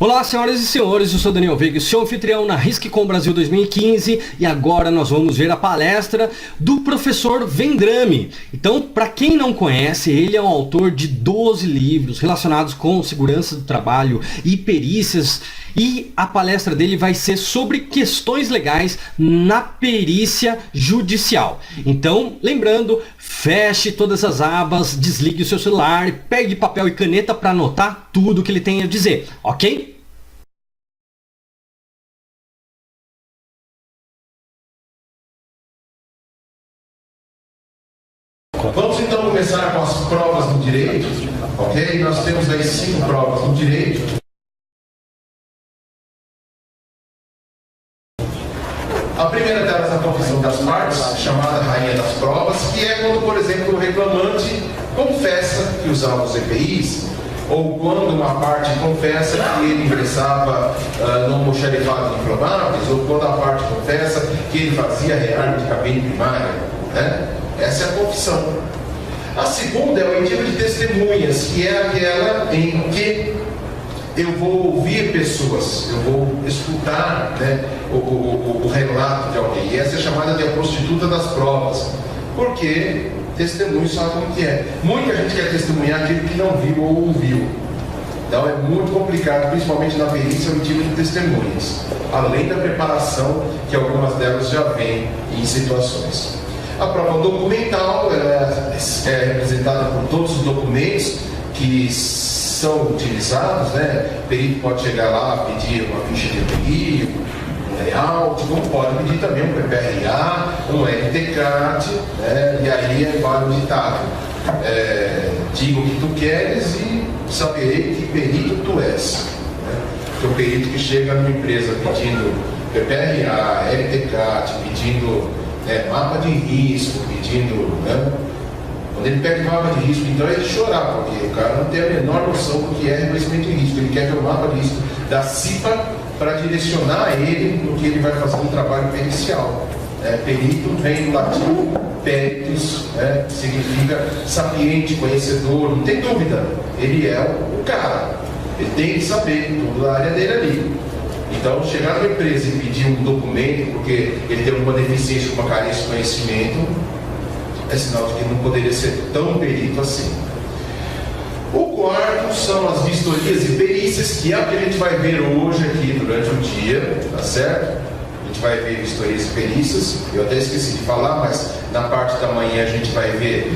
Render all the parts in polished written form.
Olá, senhoras e senhores, eu sou Daniel Veiga, seu anfitrião na RISC-Com Brasil 2015 e agora nós vamos ver a palestra do professor Vendrame. Então, para quem não conhece, ele é um autor de 12 livros relacionados com segurança do trabalho e perícias e a palestra dele vai ser sobre questões legais na perícia judicial. Então, lembrando, feche todas as abas, desligue o seu celular, pegue papel e caneta para anotar tudo que ele tem a dizer, ok? Vamos então começar com as provas do direito, ok? Nós temos aí 5 provas do direito. A primeira delas é a confissão das partes, chamada rainha das provas, que é quando, por exemplo, o reclamante confessa que usava os EPIs, ou quando uma parte confessa que ele ingressava no almoxarifado de inflamáveis, ou quando a parte confessa que ele fazia rearme de cabine primária, né? Essa é a confissão. A segunda é o oitiva de testemunhas, que é aquela em que eu vou ouvir pessoas, eu vou escutar, né, o relato de alguém. E essa é chamada de a prostituta das provas, porque testemunho sabe como que é. Muita gente quer testemunhar aquilo que não viu ou ouviu. Então é muito complicado, principalmente na perícia, o oitiva de testemunhas, além da preparação, que algumas delas já vêm em situações. A prova documental é representada por todos os documentos que são utilizados, né? O perito pode chegar lá, pedir uma ficha de EPI, um layout, como pode pedir também um PPRA, um LTCAT, né? E aí vale o ditado: diga o que tu queres e saberei que perito tu és. Né? Porque o perito que chega numa empresa pedindo PPRA, LTCAT, pedindo mapa de risco, pedindo, né? Quando ele pede mapa de risco, então é de chorar, porque o cara não tem a menor noção do que é reconhecimento de risco. Ele quer ver o mapa de risco da CIPA para direcionar ele no que ele vai fazer no trabalho pericial. Perito vem do latim peritus, significa sapiente, conhecedor, não tem dúvida, ele é o cara, ele tem que saber toda a área dele ali. Então, chegar numa empresa e pedir um documento porque ele tem alguma deficiência, uma carência de conhecimento, é sinal de que não poderia ser tão perito assim. O quarto são as vistorias e perícias, que é o que a gente vai ver hoje aqui durante o dia, tá certo? A gente vai ver vistorias e perícias, eu até esqueci de falar, mas na parte da manhã a gente vai ver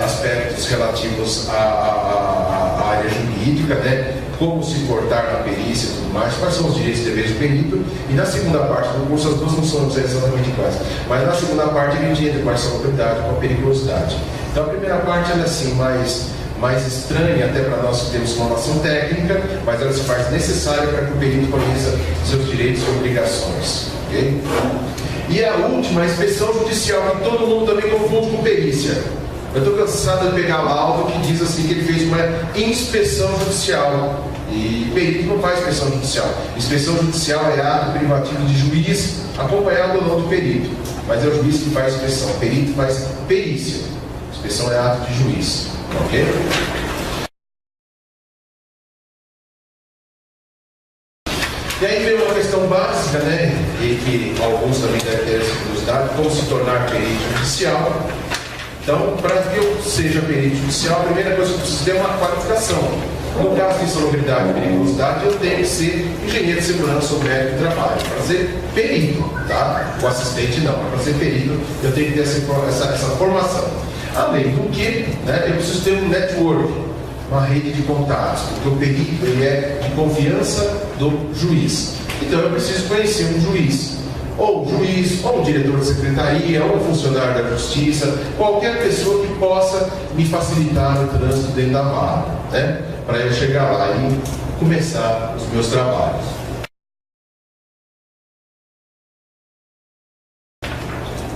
aspectos relativos à área jurídica, né? Como se portar na perícia e tudo mais, quais são os direitos e deveres do perito, e na segunda parte do curso as duas não são exatamente iguais, mas na segunda parte a gente entra quais são a autoridade com a periculosidade. Então a primeira parte ela é assim mais estranha até para nós que temos formação técnica, mas ela se faz necessária para que o perito conheça seus direitos e obrigações, ok? E a última, a inspeção judicial, que todo mundo também confunde com perícia. Eu estou cansado de pegar laudo que diz assim que ele fez uma inspeção judicial. E perito não faz inspeção judicial. Inspeção judicial é ato privativo de juiz, acompanhado ou não do perito. Mas é o juiz que faz inspeção. O perito faz perícia. Inspeção é ato de juiz. Ok? E aí vem uma questão básica, né? E que alguns também devem ter essa curiosidade: como se tornar perito judicial. Então, para que eu seja perito judicial, a primeira coisa que eu preciso ter é uma qualificação. No caso de insalubridade e periculosidade, eu tenho que ser engenheiro de segurança ou médico de trabalho. Para ser perito, tá? O assistente não, mas para ser perito, eu tenho que ter essa formação. Além do que, né, eu preciso ter um network, uma rede de contatos, porque o perito ele é de confiança do juiz. Então, eu preciso conhecer um juiz. Ou um juiz, ou um diretor de secretaria, ou um funcionário da justiça, qualquer pessoa que possa me facilitar o trânsito dentro da vara, né? Para eu chegar lá e começar os meus trabalhos.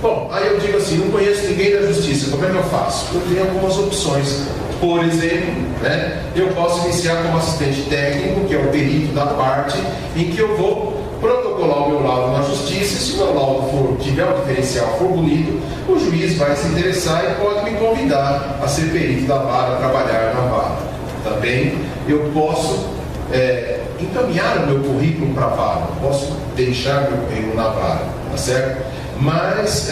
Bom, aí eu digo assim, não conheço ninguém da justiça, como é que eu faço? Eu tenho algumas opções. Por exemplo, né, eu posso iniciar como assistente técnico, que é o perito da parte, em que eu vou protocolar o meu laudo na justiça. Se o meu laudo tiver um diferencial, for bonito, o juiz vai se interessar e pode me convidar a ser perito da vara, a trabalhar na vara. Também eu posso encaminhar o meu currículo para a vara, posso deixar meu currículo na vara, tá certo? Mas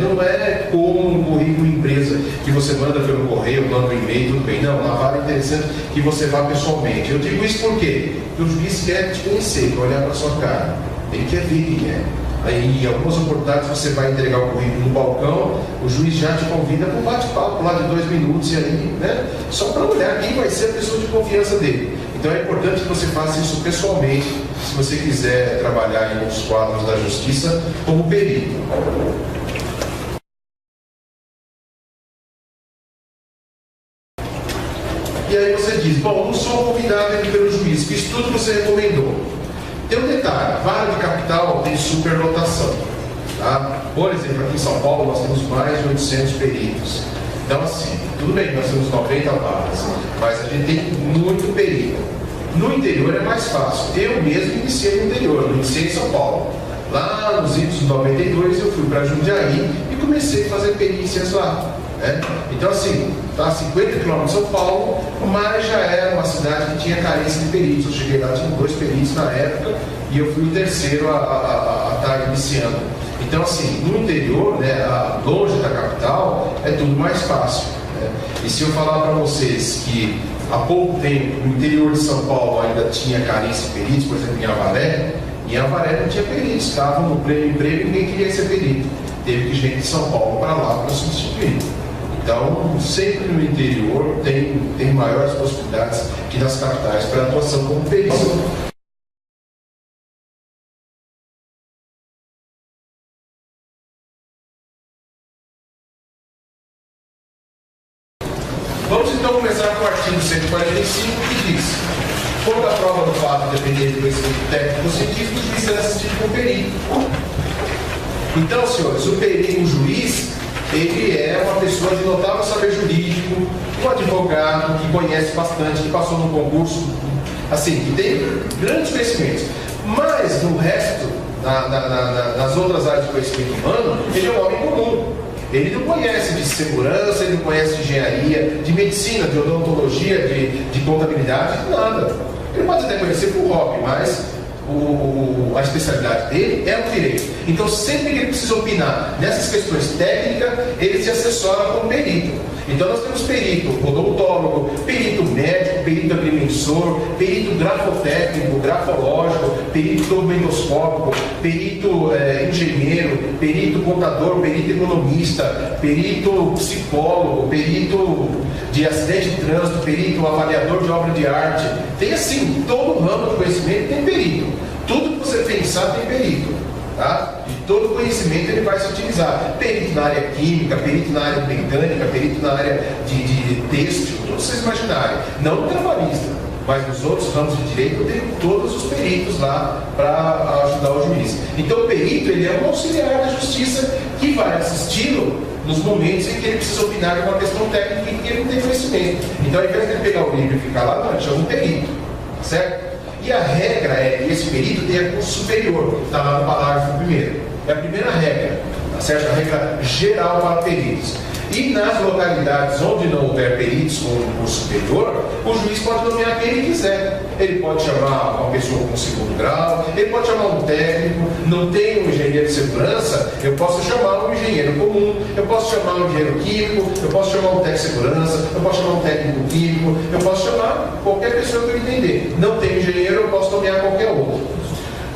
não é como um currículo empresa que você manda pelo correio, manda um e-mail, tudo bem. Não, na vara é interessante que você vá pessoalmente. Eu digo isso por quê? Porque o juiz quer te conhecer, quer olhar para a sua cara, ele quer ver quem é. Aí, em algumas oportunidades você vai entregar o currículo no balcão, o juiz já te convida para um bate-papo lá de 2 minutos e aí, né? Só para olhar quem vai ser a pessoa de confiança dele. Então é importante que você faça isso pessoalmente, se você quiser trabalhar em outros quadros da justiça como perito. E aí você diz, bom, não sou convidado aqui pelo juiz, fiz tudo que você recomendou. Tem um detalhe, vara de capital tem superlotação. Tá? Por exemplo, aqui em São Paulo nós temos mais de 800 peritos. Então assim, tudo bem que nós temos 90 varas, mas a gente tem muito perito. No interior é mais fácil. Eu mesmo iniciei no interior, eu iniciei em São Paulo. Lá nos idos de 92 eu fui para Jundiaí e comecei a fazer perícias lá. Né? Então assim, está a 50 km de São Paulo, mas já era uma cidade que tinha carência de peritos. Eu cheguei lá, tinha 2 peritos na época e eu fui o terceiro a estar iniciando. Então assim, no interior, né, longe da capital, é tudo mais fácil. Né? E se eu falar para vocês que há pouco tempo, no interior de São Paulo ainda tinha carência de peritos, por exemplo, em Avaré não tinha peritos, estavam no pleno emprego e ninguém queria ser perito. Teve que gente de São Paulo para lá para substituir. Então, sempre no interior tem maiores possibilidades que nas capitais para atuação como perito. Vamos então começar com o artigo 145, que diz: quando a prova do fato depender do conhecimento técnico ou científico, o juiz será assistido por perito. Então, senhores, o juiz, ele é uma pessoa de notável saber jurídico, um advogado que conhece bastante, que passou no concurso, assim, que tem grandes conhecimentos. Mas no resto, nas outras áreas de conhecimento humano, ele é um homem comum. Ele não conhece de segurança, ele não conhece de engenharia, de medicina, de odontologia, de contabilidade, nada. Ele pode até conhecer por hobby, mas a especialidade dele é o direito. Então, sempre que ele precisa opinar nessas questões técnicas, ele se assessora como perito. Então, nós temos perito odontólogo, perito médico, perito agrimensor, perito grafotécnico, grafológico, perito documentoscópico, perito engenheiro, perito contador, perito economista, perito psicólogo, perito de acidente de trânsito, perito avaliador de obra de arte. Tem assim, todo ramo de conhecimento tem perito. Tudo que você pensar tem perito. Tá? E todo conhecimento ele vai se utilizar. Perito na área química, perito na área mecânica, perito na área de têxtil, tudo vocês imaginarem. Não no trabalhista, mas nos outros ramos de direito eu tenho todos os peritos lá para ajudar o juiz. Então o perito ele é um auxiliar da justiça que vai assisti-lo nos momentos em que ele precisa opinar de uma questão técnica em que ele não tem conhecimento. Então ao invés de ele pegar o livro e ficar lá, não, ele chama um perito, certo? E a regra é que esse perito tenha curso superior, está lá no parágrafo 1º. É a primeira regra, tá certo? A regra geral para peritos. E nas localidades onde não houver peritos com um curso superior, o juiz pode nomear quem ele quiser. Ele pode chamar uma pessoa com 2º grau, ele pode chamar um técnico, não tem um engenheiro de segurança, eu posso chamar um engenheiro comum, eu posso chamar um engenheiro químico, eu posso chamar um técnico de segurança, eu posso chamar um técnico químico, eu posso chamar qualquer pessoa que eu entender. Não tem engenheiro, eu posso nomear qualquer outro.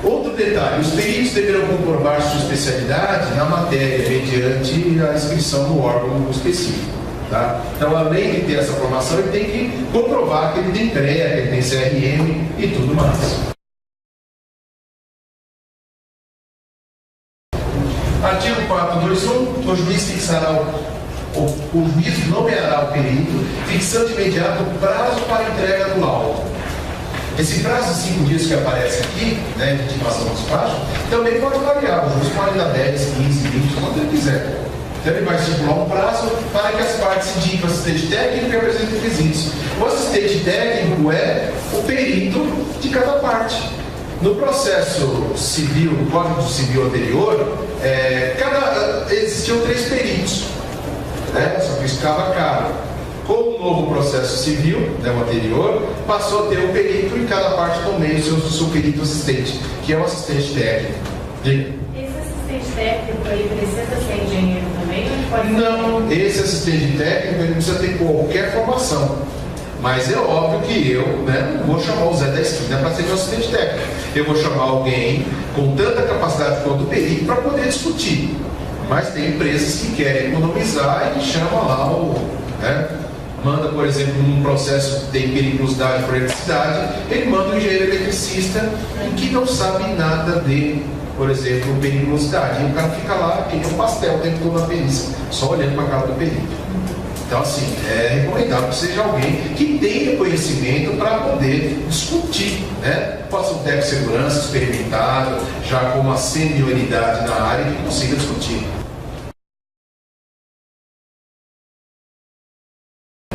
Outro detalhe, os peritos deverão comprovar sua especialidade na matéria mediante a inscrição no órgão específico. Tá? Então, além de ter essa formação, ele tem que comprovar que ele tem CREA, que ele tem CRM e tudo mais. Artigo 421, o juiz fixará o juiz nomeará o perito, fixando de imediato o prazo para a entrega do laudo. Esse prazo de 5 dias que aparece aqui, né, de intimação do despacho, também pode variar. O juiz pode dar 10, 15, 20, quanto ele quiser. Então ele vai estipular um prazo para que as partes se indicam o assistente técnico e apresente requisitos. O assistente técnico é o perito de cada parte. No processo civil, no Código Civil anterior, existiam 3 peritos, né? Só que isso ficava caro. Com o novo processo civil, né, o anterior, passou a ter um perito em cada parte do meio, o seu perito assistente, que é o assistente técnico. Diga. Esse assistente técnico aí precisa ser engenheiro também? Não, esse assistente técnico ele não precisa ter qualquer formação. Mas é óbvio que eu, né, não vou chamar o Zé da esquina para ser meu assistente técnico. Eu vou chamar alguém com tanta capacidade quanto o perito para poder discutir. Mas tem empresas que querem economizar e chamam lá o... Né, manda, por exemplo, num processo que tem periculosidade por eletricidade, ele manda um engenheiro eletricista que não sabe nada de, por exemplo, periculosidade. E o cara fica lá, que um pastel o tempo todo na perícia, só olhando para a cara do perito. Então, assim, é recomendável que seja alguém que tenha conhecimento para poder discutir, né? Pode ser um técnico de segurança experimentado, já com uma senioridade na área, que consiga discutir.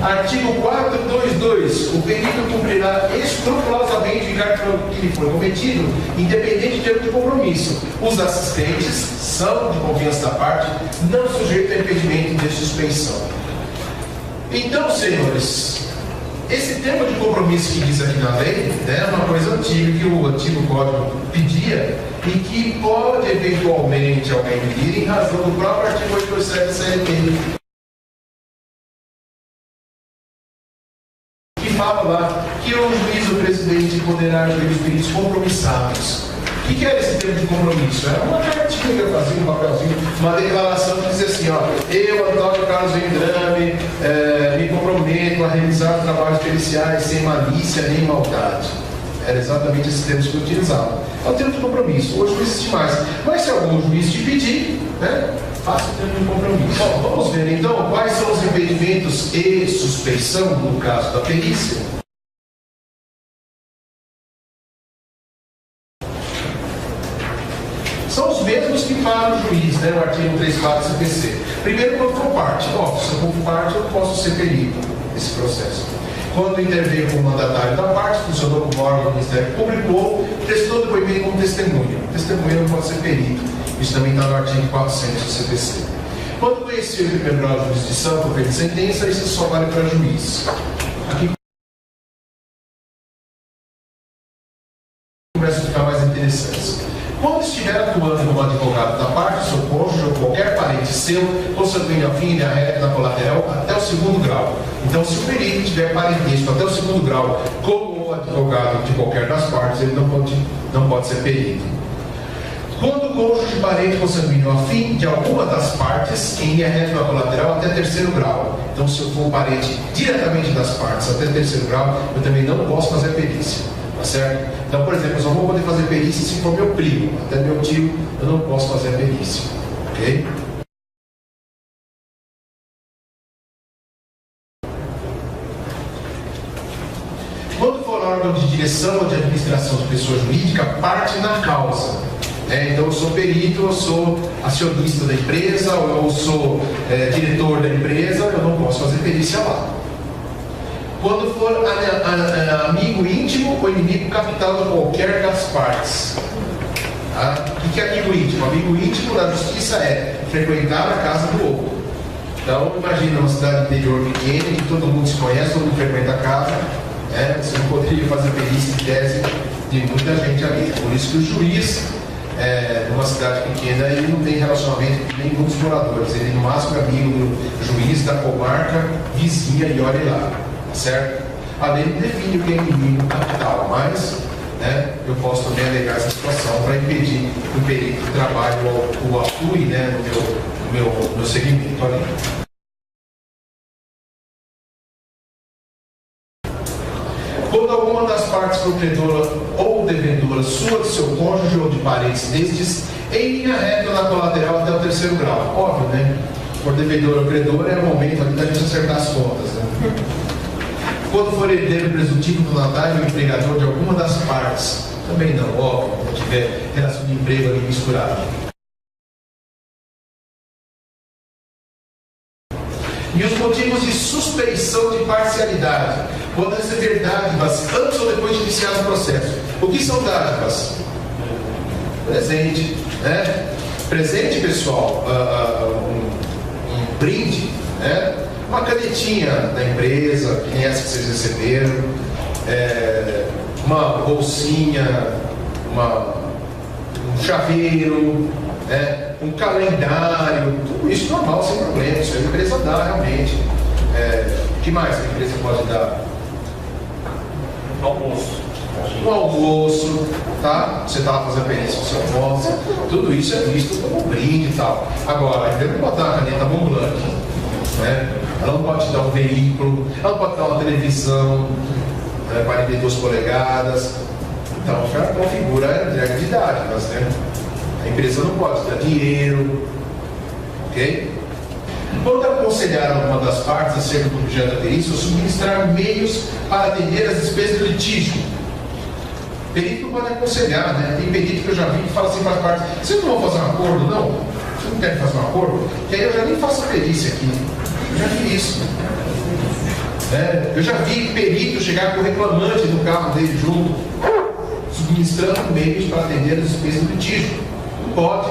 Artigo 422. O perito cumprirá escrupulosamente o encargo que lhe for cometido, independente de erro de compromisso. Os assistentes são de confiança da parte, não sujeitos a impedimento de suspeição. Então, senhores, esse tema de compromisso que diz aqui na lei, né, é uma coisa antiga que o antigo código pedia e que pode eventualmente alguém pedir em razão do próprio artigo 827 da CLT. Que fala lá que o juiz ou presidente poderá ver os peritos compromissados. O que era esse termo de compromisso? Era uma cartinha que eu fazia, um papelzinho, uma declaração que dizia assim, ó, eu, Antônio Carlos Vendrame, me comprometo a realizar trabalhos periciais sem malícia nem maldade. Era exatamente esses termos que eu utilizava. É o termo de compromisso. Hoje não existe mais. Mas se algum juiz te pedir, né, faça o termo de compromisso. Bom, vamos ver então quais são os impedimentos e suspeição no caso da perícia. São os mesmos que fala o juiz, né, no artigo 34 do CPC. Primeiro, quando for parte. Ó, se eu for parte, eu posso ser perito nesse processo. Quando interveio como mandatário da parte, funcionou como órgão do Ministério Público ou prestou depoimento como testemunha. Testemunha não pode ser perito. Isso também está no artigo 400 do CPC. Quando conheceu o primeiro grau de jurisdição, por meio de sentença, isso só vale para juiz. Aqui começa a ficar mais interessante. Quando estiver atuando como advogado da parte, seu cônjuge ou qualquer parente seu, consanguíneo afim da reta na colateral até o segundo grau. Então, se o perito tiver parentesco até o segundo grau como advogado de qualquer das partes, ele não pode ser perito. Quando o cônjuge, parente consanguíneo afim de alguma das partes, em linha reta na colateral até terceiro grau. Então, se eu for parente diretamente das partes até terceiro grau, eu também não posso fazer perícia. Tá certo? Então, por exemplo, eu só vou poder fazer perícia se for meu primo. Até meu tio, eu não posso fazer a perícia. Ok? Quando for órgão de direção ou de administração de pessoa jurídica, parte na causa. Então, eu sou perito, eu sou acionista da empresa, ou eu sou diretor da empresa, eu não posso fazer perícia lá. Quando for amigo íntimo ou inimigo capital de qualquer das partes. Tá? O que é amigo íntimo? Amigo íntimo na justiça é frequentar a casa do outro. Então, imagina uma cidade interior pequena em que todo mundo se conhece, todo mundo frequenta a casa. Você não poderia fazer perícia em tese de muita gente ali. Por isso que o juiz, numa cidade pequena, ele não tem relacionamento com nenhum dos moradores. Ele, no máximo, é amigo do juiz da comarca vizinha e olhe lá. Certo? A lei não define o que é inimigo capital, mas eu posso também alegar essa situação para impedir que o perito trabalhe ou atue, né, no meu segmento ali. Quando alguma das partes provedora ou devedora sua, de seu cônjuge ou de parentes destes, em linha reta na colateral até o terceiro grau. Óbvio, né? Por devedor ou credor é o momento ali da gente acertar as contas, né? Quando for herdeiro presuntivo do notário ou empregador de alguma das partes, também não, óbvio, não tiver relação de emprego ali misturada. E os motivos de suspeição de parcialidade, podem ser dádivas antes ou depois de iniciado o processo. O que são dádivas? Presente, né? Presente, pessoal, um brinde, né? uma canetinha da empresa, que nem essa que vocês receberam, uma bolsinha, um chaveiro, um calendário, tudo isso normal, sem problema. Isso a empresa dá realmente. O que mais a empresa pode dar? Um almoço, tá? Você estava fazendo perícia com seu almoço, tudo isso é visto como brinde e tal. Agora, a empresa não pode dar uma caneta Montblanc, né? Ela não pode te dar um veículo, ela não pode te dar uma televisão 42 polegadas. Então já configura a entrega de dádivas, né? A empresa não pode dar dinheiro, ok? Quando aconselhar alguma das partes acerca do objeto da perícia, ou subministrar meios para atender as despesas do litígio. Perito não pode aconselhar, né? Tem perito que eu já vi que fala assim para as partes: vocês não vão fazer um acordo, não? Vocês não querem fazer um acordo? Que aí eu já nem faço a perícia aqui. Eu já vi isso. Eu já vi perito chegar com o reclamante do carro dele junto, subministrando meios para atender as despesas do litígio. Não pode.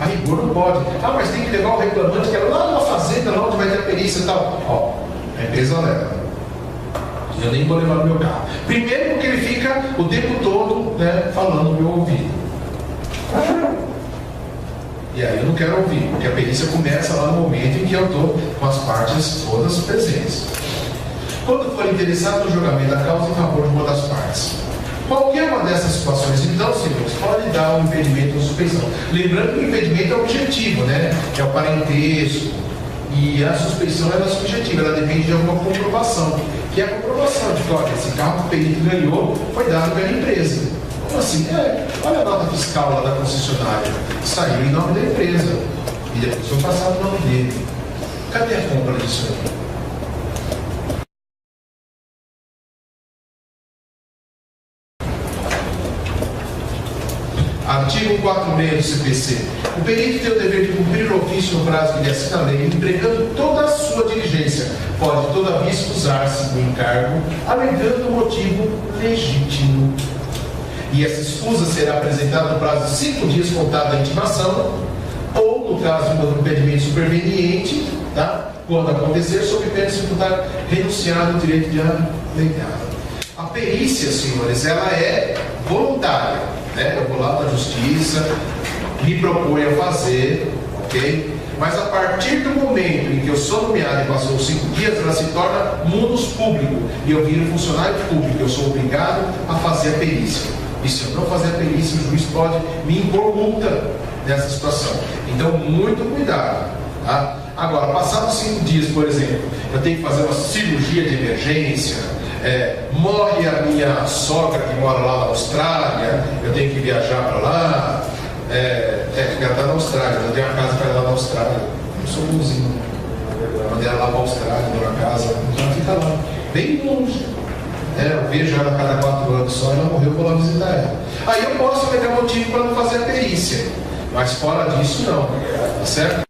A rigor não pode. Mas tem que levar o reclamante que é lá na fazenda, lá onde vai ter a perícia e tal. A empresa leva. Eu nem vou levar no meu carro. Primeiro porque ele fica o tempo todo, né, falando no meu ouvido. E aí eu não quero ouvir, porque a perícia começa lá no momento em que eu estou com as partes todas presentes. Quando for interessado no julgamento da causa em favor de uma das partes. Qualquer uma dessas situações, então, senhores, pode dar um impedimento ou suspeição. Lembrando que o impedimento é objetivo, né? É o parentesco. E a suspeição ela é subjetiva, ela depende de alguma comprovação. Que é a comprovação de que, olha, esse carro que o perito ganhou foi dado pela empresa. Como assim? Olha a nota fiscal lá da concessionária. Saiu em nome da empresa. E depois foi passado o nome dele. Cadê a compra disso aí? Artigo 146 do CPC. O perito tem o dever de cumprir o ofício no prazo que lhe assina a lei, empregando toda a sua diligência. Pode, todavia, excusar-se do encargo, alegando motivo legítimo. E essa excusa será apresentada no prazo de 5 dias contado da intimação, ou, no caso de um impedimento superveniente, tá? Quando acontecer, sob pena de se imputar renunciado ao direito de alegado. A perícia, senhores, ela é voluntária. Eu vou lá na justiça, me proponho a fazer, ok? Mas a partir do momento em que eu sou nomeado e passou os 5 dias, ela se torna munus público e eu viro funcionário público. Eu sou obrigado a fazer a perícia. E se eu não fazer a perícia, o juiz pode me impor multa nessa situação. Então, muito cuidado, tá? Agora, passados 5 dias, por exemplo, eu tenho que fazer uma cirurgia de emergência. Morre a minha sogra que mora lá na Austrália, eu tenho que viajar para lá. Ela está na Austrália, eu tenho uma casa para ela na Austrália. Eu sou bonzinho. Eu mandei ela lá para a Austrália, dou na casa, ela fica lá, bem longe. Eu vejo ela a cada 4 anos só, ela morreu, eu vou lá visitar ela. Aí eu posso pegar motivo para não fazer a perícia, mas fora disso não, tá certo?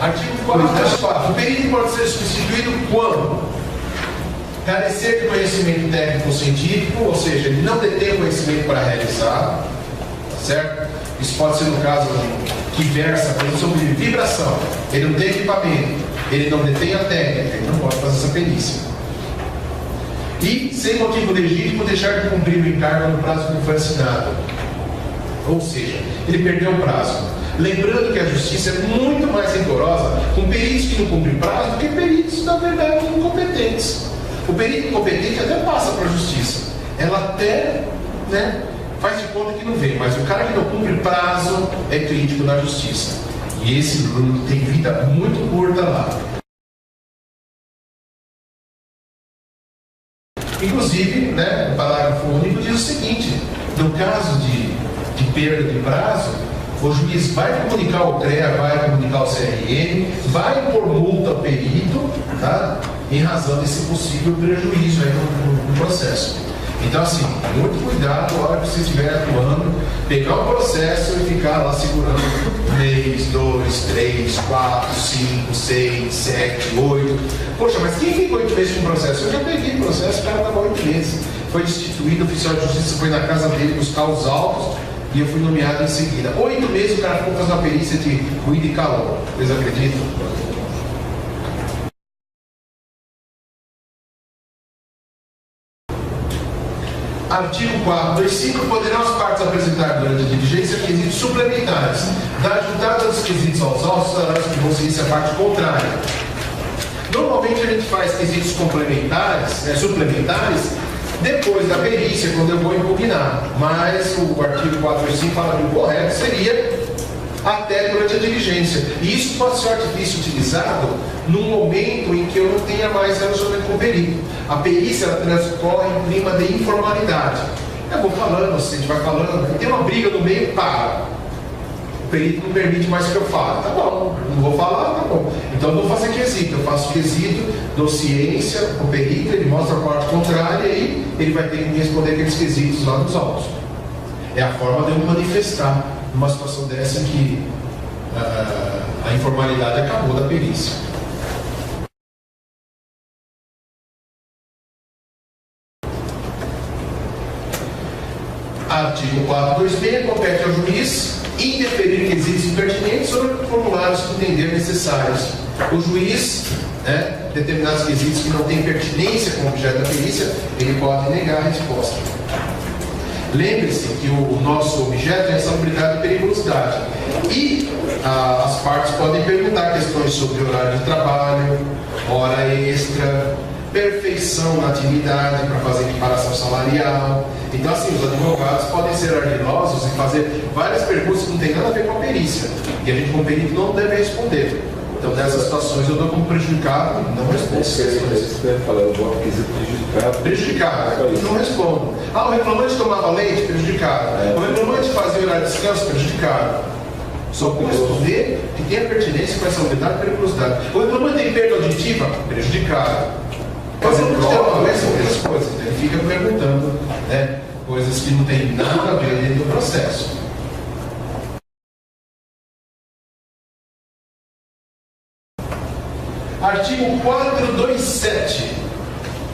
Artigo 44. O perito pode ser substituído quando carecer de conhecimento técnico ou científico, ou seja, ele não detém conhecimento para realizar, certo? Isso pode ser no caso que versa sobre vibração. Ele não tem equipamento, ele não detém a técnica, ele não pode fazer essa perícia. E, sem motivo legítimo, deixar de cumprir o encargo no prazo que foi assinado. Ou seja, ele perdeu o prazo. Lembrando que a justiça é muito mais rigorosa com peritos que não cumprem prazo do que peritos, na verdade, incompetentes. O perito incompetente até passa para a justiça. Ela até, faz de conta que não vê, mas o cara que não cumpre prazo é crítico na justiça. E esse tem vida muito curta lá. Inclusive, o parágrafo único diz o seguinte: no caso de perda de prazo, o juiz vai comunicar ao CREA, vai comunicar ao CRM, vai impor multa ao perito, tá? Em razão desse possível prejuízo aí no processo. Então, assim, muito cuidado na hora que você estiver atuando, pegar o processo e ficar lá segurando 1 mês, 2, 3, 4, 5, 6, 7, 8. Poxa, mas quem ficou 8 meses com o processo? Eu já peguei o processo, o cara estava 8 meses. Foi destituído, o oficial de justiça foi na casa dele buscar os autos. e eu fui nomeado em seguida. 8 meses o cara ficou fazendo uma perícia de ruído e calor. Vocês acreditam? Artigo 425. Poderão as partes apresentar durante a diligência quesitos suplementares. Da ajudada dos quesitos aos autos, dará os que vão seguir a parte contrária. Normalmente a gente faz quesitos complementares, suplementares, depois da perícia, quando eu vou impugnar. Mas o artigo 425 fala que o correto seria até durante a diligência. E isso pode ser um artifício utilizado num momento em que eu não tenha mais relacionamento com o perito. A perícia ela transcorre em clima de informalidade. Eu vou falando, a gente vai falando, tem uma briga no meio, para. O perito não permite mais que eu fale. Tá bom, não vou falar, tá bom. Então eu vou fazer quesito. Eu faço quesito, dou ciência ao perito, ele mostra a parte contrária e ele vai ter que me responder aqueles quesitos lá nos autos. É a forma de eu me manifestar numa situação dessa em que a informalidade acabou da perícia. Artigo 426. Compete ao juiz indeferir quesitos impertinentes sobre formulários que entender necessários. O juiz, determinados quesitos que não têm pertinência com o objeto da perícia, ele pode negar a resposta. Lembre-se que o nosso objeto é a insalubridade e periculosidade. E as partes podem perguntar questões sobre horário de trabalho, hora extra, perfeição na atividade para fazer equiparação salarial. Então, assim, os advogados podem ser ardilosos e fazer várias perguntas que não tem nada a ver com a perícia. E a gente, como perito, não deve responder. Então, nessas situações, eu dou como prejudicado e não respondo. Eu vou quesito prejudicado. Prejudicado, não respondo. O reclamante tomava leite? Prejudicado. O reclamante fazia horário de descanso? Prejudicado. Só vou responder que tem a pertinência com a insalubridade e periculosidade. O reclamante tem perda auditiva? Prejudicado. Fazendo prova, são outras coisas. Ele fica perguntando, coisas que não tem nada a ver dentro do processo. Artigo 427.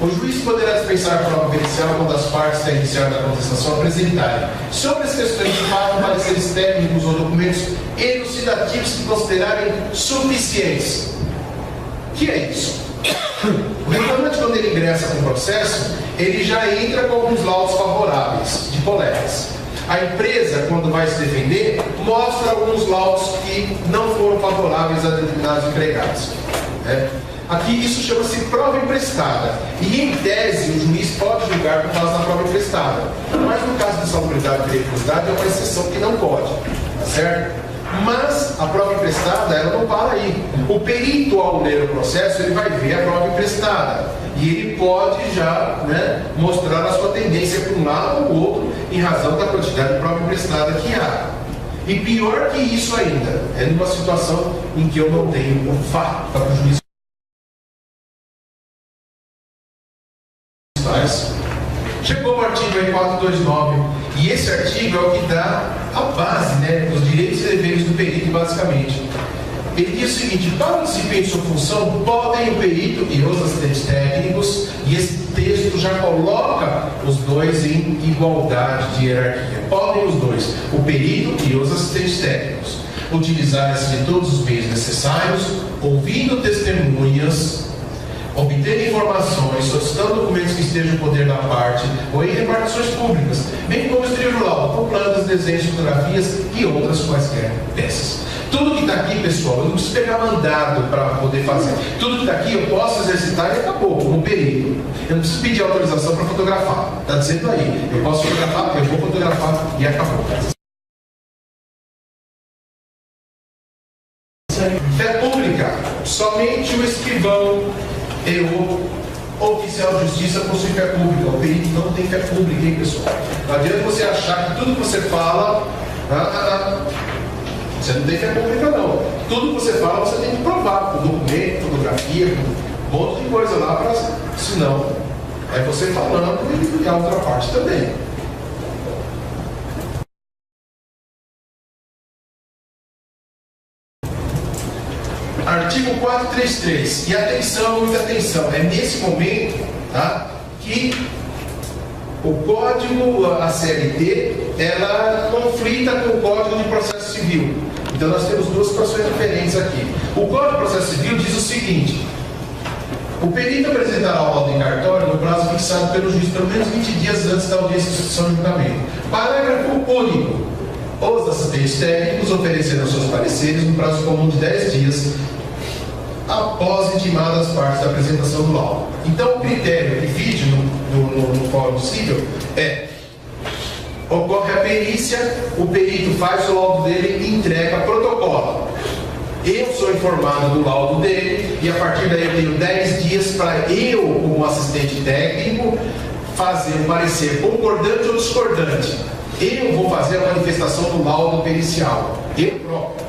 O juiz poderá dispensar a prova pericial quando as partes da inicial da contestação apresentarem, sobre as questões de fato, pareceres técnicos ou documentos elucidativos que considerarem suficientes. O que é isso? O reclamante, quando ele ingressa com o processo, ele já entra com alguns laudos favoráveis, de colegas. A empresa, quando vai se defender, mostra alguns laudos que não foram favoráveis a determinados empregados. Aqui isso chama-se prova emprestada. E em tese o juiz pode julgar por causa da prova emprestada. Mas no caso de insalubridade e periculosidade é uma exceção que não pode. Tá certo? Mas a prova emprestada ela não para aí. O perito, ao ler o processo, ele vai ver a prova emprestada. E ele pode já mostrar a sua tendência para um lado ou outro em razão da quantidade de prova emprestada que há. E pior que isso ainda, é numa situação em que eu não tenho um fato para o juiz. Chegou o artigo 429, e esse artigo é o que dá a base dos direitos e deveres do perito, basicamente. Ele diz o seguinte: para o desempenho de sua função, podem o perito e os assistentes técnicos, e esse texto já coloca os dois em igualdade de hierarquia. Podem os dois, o perito e os assistentes técnicos, utilizar-se de todos os meios necessários, ouvindo testemunhas, obter informações, solicitando documentos que estejam no poder da parte ou em repartições públicas, bem como escrever laudo com plantas, desenhos, fotografias e outras quaisquer peças. Tudo que está aqui, pessoal, eu não preciso pegar mandado para poder fazer. Tudo que está aqui eu posso exercitar e acabou, como perito. Eu não preciso pedir autorização para fotografar. Está dizendo aí, eu posso fotografar, eu vou fotografar e acabou. Fé pública, somente o escrivão e o oficial de justiça possui fé pública. O perito não tem fé pública, hein, pessoal? Não adianta você achar que tudo que você fala, você não tem fé pública, não. Tudo que você fala, você tem que provar, com documento, fotografia, com um monte de coisa lá, senão é você falando e a outra parte também. Artigo 433. E atenção, muita atenção. É nesse momento que O código, a CLT, ela conflita com o Código de Processo Civil. Então nós temos duas situações diferentes aqui. O Código de Processo Civil diz o seguinte: o perito apresentará o laudo em cartório no prazo fixado pelo juiz, pelo menos 20 dias antes da audiência de instrução de julgamento. Parágrafo único. Os assistentes técnicos oferecerão seus pareceres no prazo comum de 10 dias após intimadas as partes da apresentação do laudo. Então, o critério que vige no Fórum Civil é: ocorre a perícia, o perito faz o laudo dele e entrega protocolo. Eu sou informado do laudo dele e a partir daí eu tenho 10 dias para eu, como assistente técnico, fazer um parecer concordante ou discordante. Eu vou fazer a manifestação do laudo pericial, eu próprio.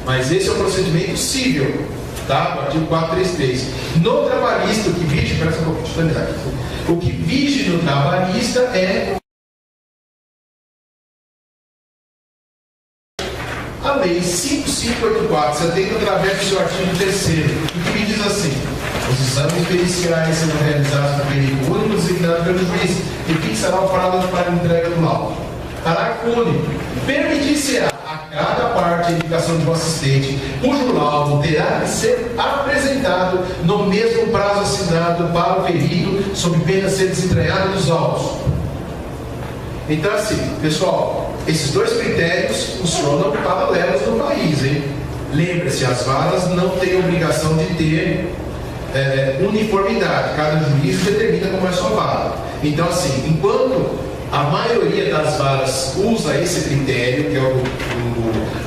Mas esse é o procedimento civil, tá? O artigo 433. No trabalhista, o que vige, parece um pouco de aqui. O que vige no trabalhista é a Lei 5584, 70, através do seu artigo 3º, que me diz assim: os exames periciais serão realizados no período único designado pelo juiz e fixará o prazo para a entrega do laudo. Parágrafo único. Permitir-se-á a cada parte a indicação de um assistente, cujo laudo terá que ser apresentado no mesmo prazo assinado para o perito, sob pena de ser desentranhado dos autos. Então, assim, pessoal, esses dois critérios funcionam paralelos no país, hein? Lembre-se, as varas não têm obrigação de ter uniformidade. Cada juiz determina como é a sua vara. Então, assim, enquanto a maioria das varas usa esse critério, que é o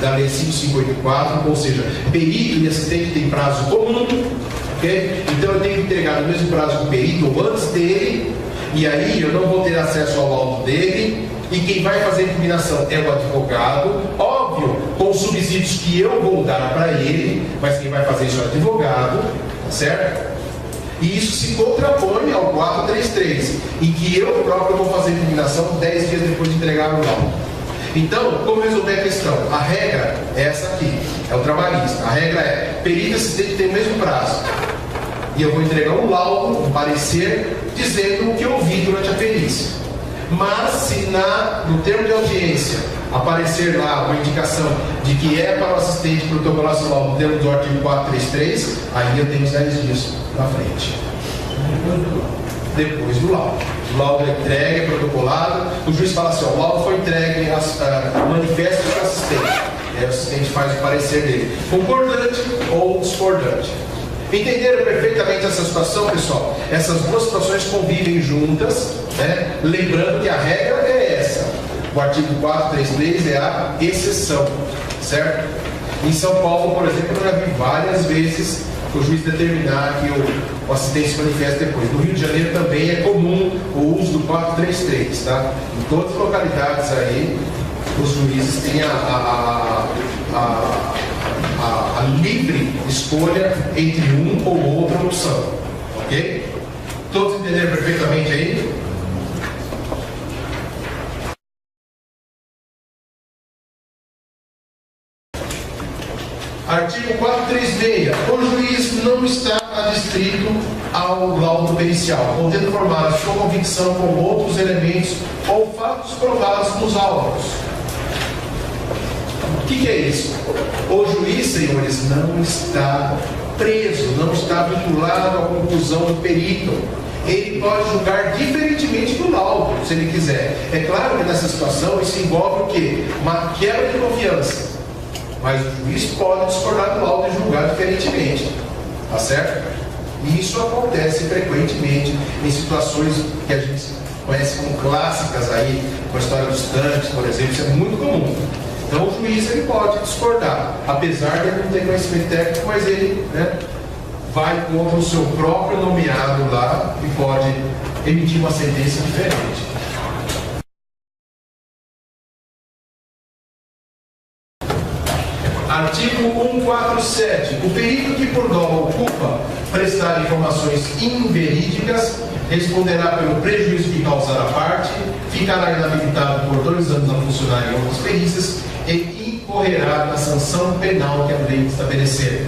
da Lei 5584, ou seja, perito e assistente tem prazo comum, okay? Então eu tenho que entregar no mesmo prazo que o perito ou antes dele, e aí eu não vou ter acesso ao laudo dele, e quem vai fazer a impugnação é o advogado, óbvio, com os subsídios que eu vou dar para ele, mas quem vai fazer isso é o advogado, certo? E isso se contrapõe ao 433, em que eu próprio vou fazer a impugnação 10 dias depois de entregar o laudo. Então, como resolver a questão? A regra é essa aqui, é o trabalhista. A regra é: perito e assistente tem o mesmo prazo. E eu vou entregar um laudo, um parecer, dizendo o que eu ouvi durante a perícia. Mas se no termo de audiência aparecer lá uma indicação de que é para o assistente protocolar seu laudo dentro do artigo 433, aí eu tenho os 10 dias na frente. Depois do laudo. O laudo é entregue, é protocolado, o juiz fala assim: ó, o laudo foi entregue, manifesta para o assistente. Aí o assistente faz o parecer dele, concordante ou discordante. Entenderam perfeitamente essa situação, pessoal? Essas duas situações convivem juntas, né? Lembrando que a regra é essa. O artigo 433 é a exceção, certo? Em São Paulo, por exemplo, eu já vi várias vezes o juiz determinar que o assistente se manifeste depois. No Rio de Janeiro também é comum o uso do 433, tá? Em todas as localidades aí, os juízes têm a livre escolha entre um ou outra opção, ok? Todos entenderam perfeitamente aí? Artigo 436. O juiz não está adstrito ao laudo pericial, podendo formar a sua convicção com outros elementos ou fatos provados nos autos. O que é isso? O juiz, senhores, não está preso, não está vinculado à conclusão do perito. Ele pode julgar diferentemente do laudo, se ele quiser. É claro que nessa situação isso envolve o quê? Uma quebra de confiança. Mas o juiz pode discordar do laudo e julgar diferentemente. Tá certo? E isso acontece frequentemente em situações que a gente conhece como clássicas aí, com a história dos tanques, por exemplo, isso é muito comum. Então o juiz ele pode discordar, apesar de ele não ter conhecimento técnico, mas ele, né, vai contra o seu próprio nomeado lá e pode emitir uma sentença diferente. Artigo 147. O perito que por dolo ou culpa prestar informações inverídicas responderá pelo prejuízo que causar a parte, ficará inabilitado por 2 anos a funcionar em outras perícias e incorrerá na sanção penal que a lei estabelecer.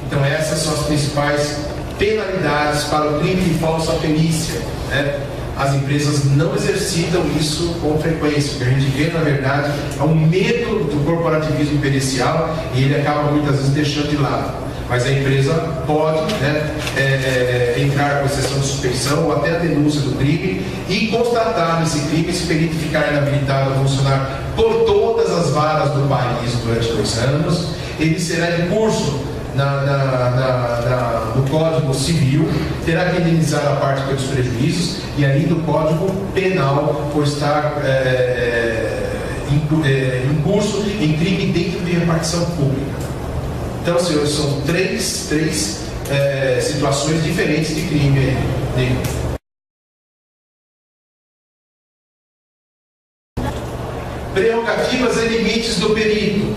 Então essas são as principais penalidades para o crime de falsa perícia, né? as empresas não exercitam isso com frequência. O que a gente vê, na verdade, é um medo do corporativismo pericial e ele acaba muitas vezes deixando de lado. Mas a empresa pode, né, entrar com exceção de suspeição ou até a denúncia do crime e constatar esse crime, esse perito ficar inabilitado a funcionar por todas as varas do país durante 2 anos. Ele será em curso no Código Civil, terá que indenizar a parte pelos prejuízos e ainda o Código Penal por estar em curso em crime dentro de repartição pública. Então, senhores, são três situações diferentes de crime aí. Prerrogativas e limites do perito.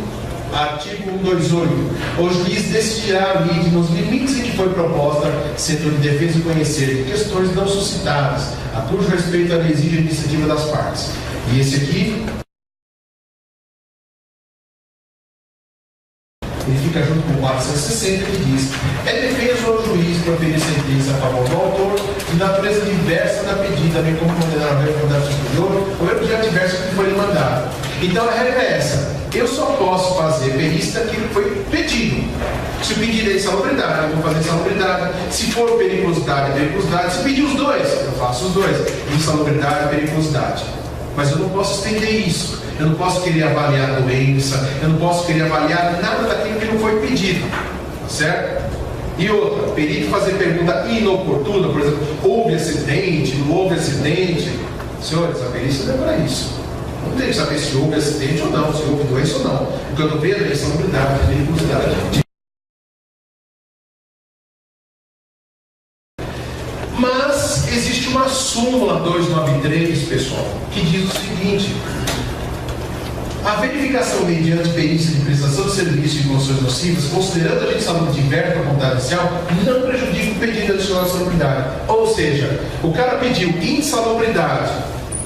Artigo 128. O juiz decidirá nos limites em que foi proposta, setor de defesa e conhecer de questões não suscitadas, a cujo respeito a lei exige a iniciativa das partes. E esse aqui, ele fica junto com o 460, que diz: é defeso ao juiz proferir sentença a favor do autor de natureza diversa da pedida, bem como condenar o réu condenado superior ou erro de adverso que foi lhe mandado. Então a regra é essa: eu só posso fazer perícia daquilo que foi pedido. Se o pedido é insalubridade, eu vou fazer insalubridade. Se for periculosidade, é periculosidade. Se pedir os dois, eu faço os dois: insalubridade e periculosidade. Mas eu não posso estender isso. Eu não posso querer avaliar a doença, eu não posso querer avaliar nada daquilo que não foi pedido, tá certo? E outra, perito fazer pergunta inoportuna, por exemplo, houve acidente, não houve acidente. Senhores, a perícia não é para isso. Não tem que saber se houve acidente ou não, se houve doença ou não. O que eu estou vendo é insalubridade, periculosidade. Mas existe uma súmula 293, pessoal, que diz o seguinte: a verificação mediante perícia de prestação de serviço de condições nocivas, considerando agente de saúde diverso ou potencial, não prejudica o pedido adicional de insalubridade. Ou seja, o cara pediu insalubridade,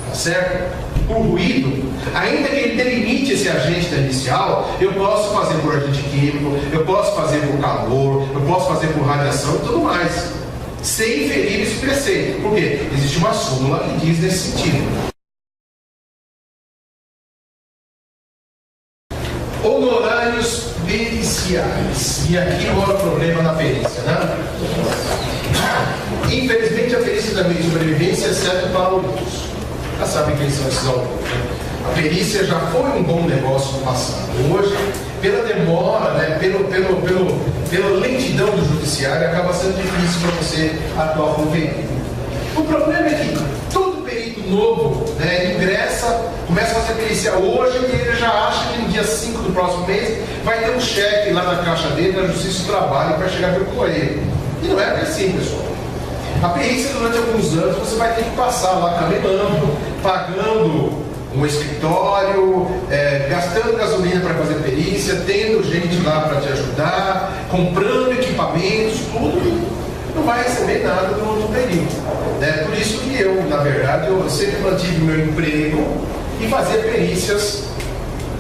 tá certo? Por ruído, ainda que ele delimite esse agente inicial, eu posso fazer por agente químico, eu posso fazer por calor, eu posso fazer por radiação e tudo mais, sem ferir esse preceito. Por quê? Existe uma súmula que diz nesse sentido. Honorários periciais. E aqui mora o problema na perícia, né? Infelizmente, a perícia da meio de sobrevivência é certa para alunos. Já sabem quem são esses alunos, né? A perícia já foi um bom negócio no passado. Hoje, pela demora, né, pela lentidão do judiciário, acaba sendo difícil para você atuar como perito. O problema é que todo perito novo, né, ingressa, começa a fazer perícia hoje e ele já acha que no dia 5 do próximo mês vai ter um cheque lá na caixa dele, na Justiça do Trabalho, para chegar pelo correio. E não é assim, pessoal. A perícia, durante alguns anos, você vai ter que passar lá camelando, pagando um escritório, gastando gasolina para fazer perícia, tendo gente lá para te ajudar, comprando equipamentos, tudo. Não vai receber nada no período. Né? Por isso que eu, na verdade, eu sempre mantive meu emprego e fazia perícias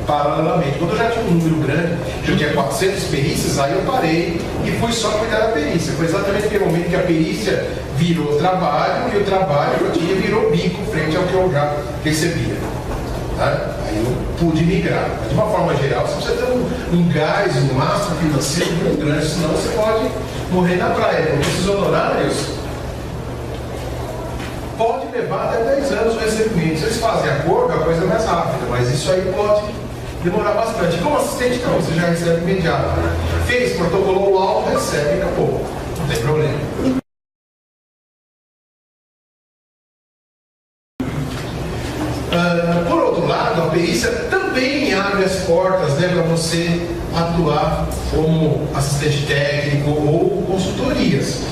paralelamente. Quando eu já tinha um número grande, eu tinha 400 perícias, aí eu parei e fui só cuidar da perícia. Foi exatamente aquele momento que a perícia virou trabalho e o trabalho que eu tinha virou bico frente ao que eu já recebia. Tá? Aí eu pude migrar. Mas de uma forma geral, você precisa ter um gás, um lastro financeiro muito grande, senão você pode morrer na praia. Porque esses honorários pode levar até 10 anos o recebimento. Se eles fazem acordo, a coisa é mais rápida, mas isso aí pode demorar bastante. Como assistente, não, você já recebe imediato. Fez, protocolou o laudo, recebe e acabou. Não tem problema. Por outro lado, a perícia também abre as portas, né, para você atuar como assistente técnico ou consultorias.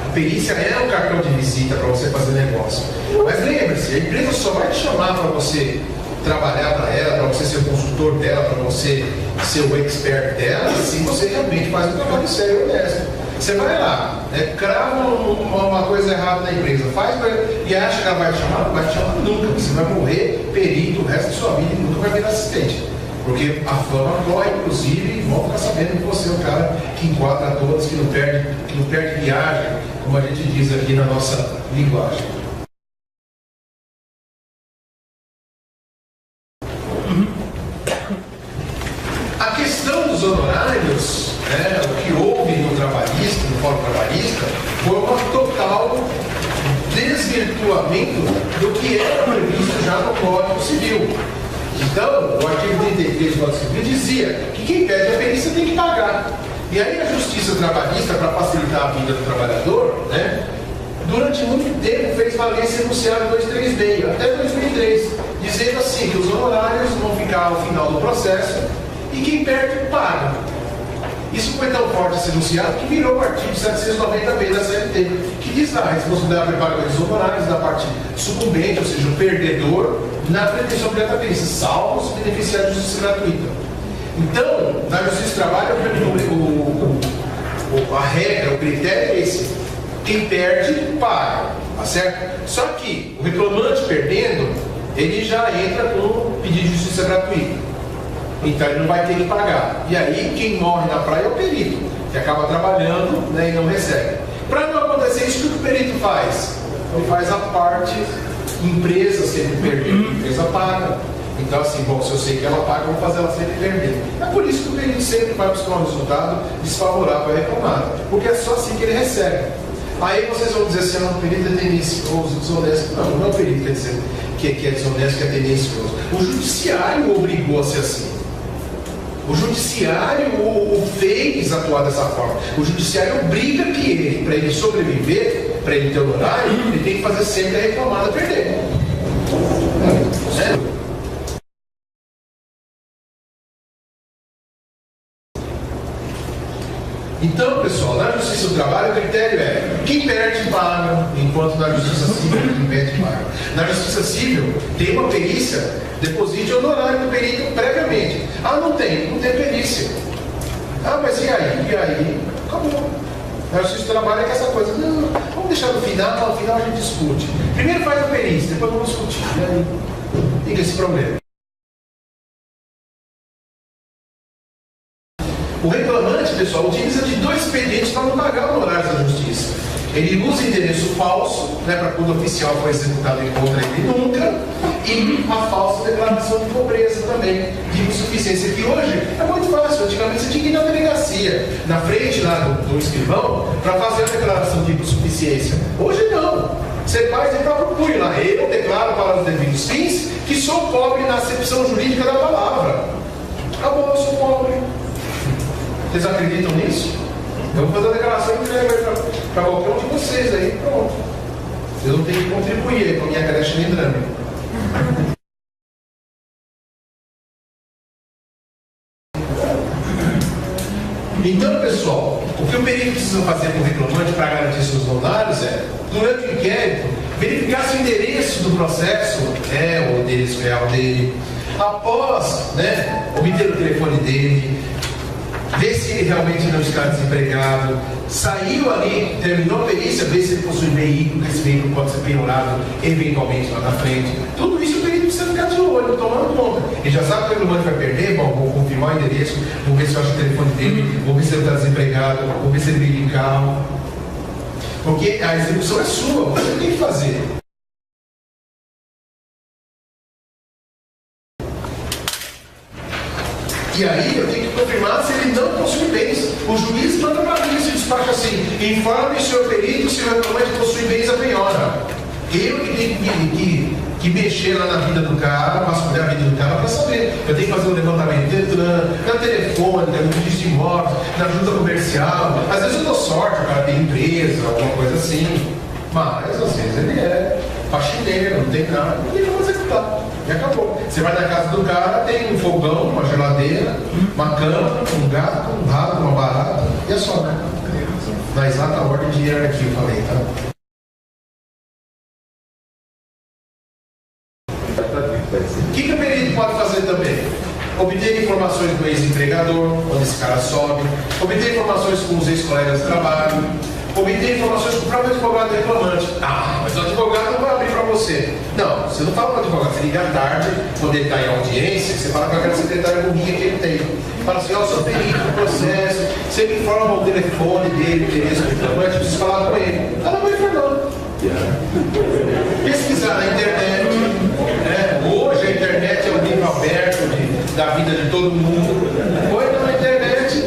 A perícia é um cartão de visita para você fazer negócio. Mas lembre-se, a empresa só vai te chamar para você trabalhar para ela, para você ser o consultor dela, para você ser o expert dela, se você realmente faz um trabalho sério e honesto. Você vai lá, né, crava uma coisa errada na empresa, faz e acha que ela vai te chamar? Não vai te chamar nunca. Você vai morrer perito o resto da sua vida e nunca vai virar assistente. Porque a fama corre, inclusive, e vão ficar sabendo que você é o cara que enquadra todos, que não perde viagem, como a gente diz aqui na nossa linguagem. muito do que era previsto já no Código Civil. Então, o artigo 33 do Código Civil dizia que quem pede a perícia tem que pagar. E aí a Justiça Trabalhista, para facilitar a vida do trabalhador, né, durante muito tempo fez valer esse enunciado 236, até 2003, dizendo assim, que os honorários vão ficar ao final do processo e quem perde paga. Isso foi tão forte esse enunciado que virou o artigo 790b da CLT, que diz a responsabilidade de pagamento dos honorários da parte sucumbente, ou seja, o perdedor, na pretensão direta da perícia, salvo os beneficiários de justiça gratuita. Então, na Justiça do Trabalho, a regra, o critério é esse. Quem perde, paga, tá certo? Só que o reclamante perdendo, ele já entra com pedido de justiça gratuita. Então ele não vai ter que pagar. E aí quem morre na praia é o perito, que acaba trabalhando, né, e não recebe. Para não acontecer isso, o que o perito faz? Ele faz a parte empresa sempre perdendo, a empresa paga. Então assim, bom, se eu sei que ela paga, eu vou fazer ela sempre perder. É por isso que o perito sempre vai buscar um resultado desfavorável à reclamada, porque é só assim que ele recebe. Aí vocês vão dizer assim, o perito é tendencioso, desonesto. Não, não é o perito que quer dizer que é desonesto, que é tendencioso. O judiciário o obrigou a ser assim. O judiciário o fez atuar dessa forma. O judiciário obriga que ele, para ele sobreviver, para ele ter honorário, ele tem que fazer sempre a reclamada perder. Né? Então, pessoal, na Justiça do Trabalho o critério é quem perde paga, enquanto na Justiça Civil quem perde paga. Na Justiça Civil tem uma perícia, deposite honorário do perito previamente. Ah, não tem perícia. Ah, mas e aí? E aí? Acabou. Na Justiça do Trabalho é que essa coisa, não, vamos deixar no final a gente discute. Primeiro faz a perícia, depois vamos discutir. E aí? Fica esse problema. O reclamante, pessoal, utiliza de 2 expedientes para não pagar honorários da justiça. Ele usa endereço falso, né, para quando o oficial foi executado em contra ele nunca, e a falsa declaração de pobreza também, de insuficiência, que hoje é muito fácil. Antigamente você tinha que ir na delegacia, na frente lá do escrivão, para fazer a declaração de insuficiência. Hoje não. Você faz de próprio punho lá. Eu declaro para os devidos fins que sou pobre na acepção jurídica da palavra. Acabou, eu sou pobre. Vocês acreditam nisso? Eu vou fazer a declaração e entregar para qualquer um de vocês aí, pronto. Eu não tenho que contribuir aí com a minha creche nem drama. Então, pessoal, o que o perito precisa fazer com o reclamante para garantir seus honorários é, durante o inquérito, verificar se o endereço do processo é o endereço real dele. Após, né, obter o telefone dele, ver se ele realmente não está desempregado, saiu ali, terminou a perícia, ver se ele possui veículo, que esse veículo pode ser penhorado eventualmente lá na frente. Tudo isso o perito precisa ficar de olho, tomando conta. Ele já sabe que o reclamante vai perder, bom, vou confirmar o endereço, vou ver se eu acho o telefone dele, vou ver se ele está desempregado, vou ver se ele veio em carro. Porque a execução é sua, você tem que fazer. E aí eu tenho que confirmar se ele não possui bens. O juiz manda para mim, se despacha assim: informe o senhor perito se o reclamante possui bens a penhora. Eu que tenho que mexer lá na vida do cara, vasculhar a vida do cara para saber. Eu tenho que fazer um levantamento na telefônica, no registro de imóveis, na junta comercial. Às vezes eu dou sorte, o cara tem empresa, alguma coisa assim. Mas às vezes ele é faxineiro, não tem nada, não tem como executar. E acabou. Você vai na casa do cara, tem um fogão, uma geladeira, uma cama, um gato, um rato, uma barata, e é só, né? Na exata ordem de hierarquia, eu falei, tá? O que o perito pode fazer também? Obter informações do ex-empregador, quando esse cara sobe, obter informações com os ex-colegas de trabalho, obter informações com o próprio advogado reclamante. Ah, mas o advogado não vai abrir para você. Não, você não fala para o advogado, você liga à tarde, quando ele está em audiência, você fala com aquela secretária burrinha que ele tem. Fala assim, ó, sou perito no processo, você me informa o telefone dele, o endereço do reclamante, eu preciso falar com ele. Ela vai informando. Pesquisar na internet, né? Hoje a internet é um livro aberto da vida de todo mundo. Põe na internet,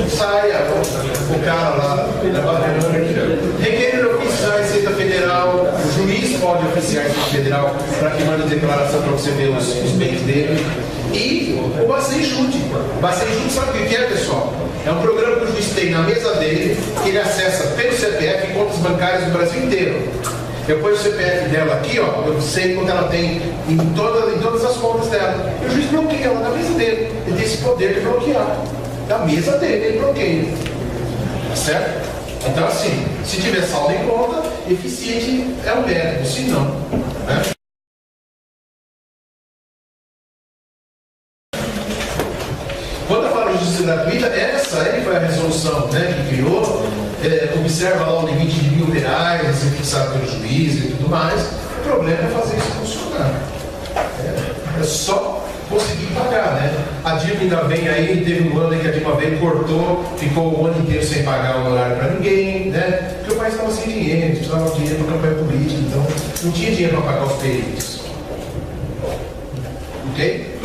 sai o cara lá da Babilônia, requerer oficiar a Receita Federal, o juiz pode oficiar isso Federal para que mande a declaração para você ver os bens dele. E o Bacen Judi. O Bacen Judi sabe o que é, pessoal? É um programa que o juiz tem na mesa dele, que ele acessa pelo CPF contas bancárias do Brasil inteiro. Eu ponho o CPF dela aqui, ó, eu sei quanto ela tem em todas as contas dela. E o juiz bloqueia ela na mesa dele. Ele tem esse poder de bloquear. Na mesa dele, ele bloqueia. Tá certo? Então, assim, se tiver saldo em conta, eficiente é o método, se não, né? Quando eu falo de justiça gratuita, essa aí foi a resolução, né, que criou. Observa lá o limite de R$1.000 a ser fixado pelo juiz e tudo mais. O problema é fazer isso funcionar. É só conseguir pagar, né? A Dilma ainda vem aí, teve um ano em que a Dilma veio, cortou, ficou o ano inteiro sem pagar o horário para ninguém, né? Porque o país estava sem dinheiro, precisava de dinheiro para campanha política, então não tinha dinheiro para pagar os peritos. Ok?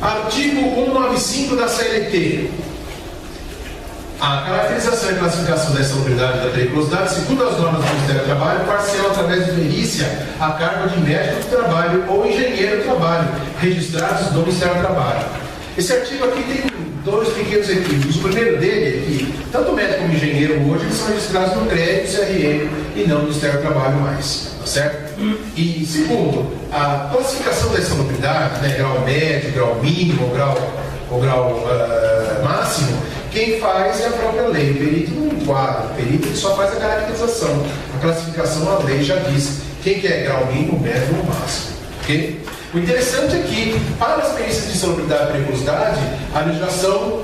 Artigo 195 da CLT. A caracterização e classificação da insalubridade e da periculosidade, segundo as normas do Ministério do Trabalho, parcial através de perícia a cargo de médico do trabalho ou engenheiro do trabalho, registrados no Ministério do Trabalho. Esse artigo aqui tem dois pequenos equívocos. O primeiro dele é que tanto o médico como o engenheiro hoje eles são registrados no CREA, CRE e não no Ministério do Trabalho mais. Tá certo? E segundo, a classificação da insalubridade, né, grau médio, grau mínimo ou grau máximo, quem faz é a própria lei. O perito não enquadra, o perito só faz a caracterização. A classificação, a lei já diz quem que é grau mínimo, médio ou máximo. Okay? O interessante é que, para as perícias de insalubridade e periculosidade, a legislação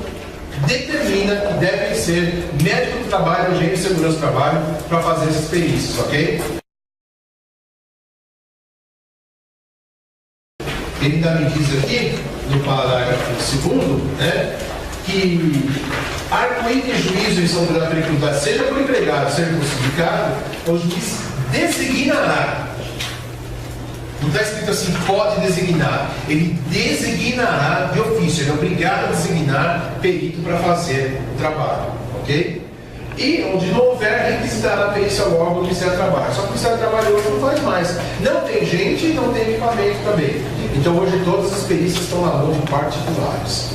determina que devem ser médico do trabalho, engenheiro de segurança do trabalho, para fazer essas perícias, ok? Ele ainda me diz aqui, no parágrafo 2º, né, que arguido em juízo em insalubridade e periculosidade, seja por empregado, seja por sindicato, o juiz designará. Não está escrito assim, pode designar. Ele designará de ofício. Ele é obrigado a designar perito para fazer o trabalho. Ok? E onde não houver, requisitará a perícia ao órgão do Ministério do Trabalho. Só que o Ministério do Trabalho hoje não faz mais. Não tem gente e não tem equipamento também. Então hoje todas as perícias estão na mão de particulares.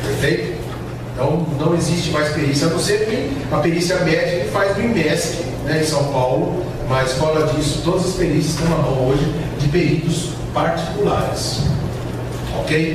Perfeito? Então não existe mais perícia, a não ser que a perícia médica que faz no IMESC, né, em São Paulo, mas fora disso, todas as perícias estão na mão hoje de peritos particulares. Ok?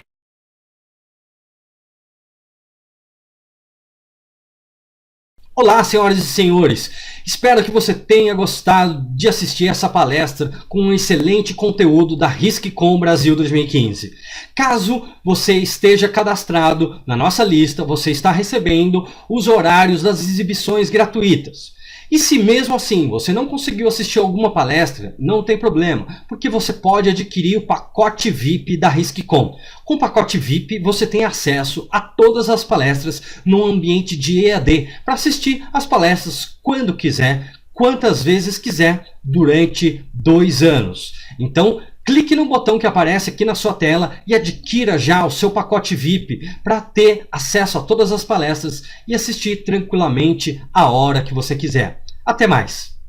Olá, senhoras e senhores! Espero que você tenha gostado de assistir essa palestra com um excelente conteúdo da RISC-COM Brasil 2015. Caso você esteja cadastrado na nossa lista, você está recebendo os horários das exibições gratuitas. E se mesmo assim você não conseguiu assistir alguma palestra, não tem problema, porque você pode adquirir o pacote VIP da RISC-COM. Com o pacote VIP você tem acesso a todas as palestras no ambiente de EAD, para assistir as palestras quando quiser, quantas vezes quiser, durante 2 anos. Então, clique no botão que aparece aqui na sua tela e adquira já o seu pacote VIP para ter acesso a todas as palestras e assistir tranquilamente a hora que você quiser. Até mais!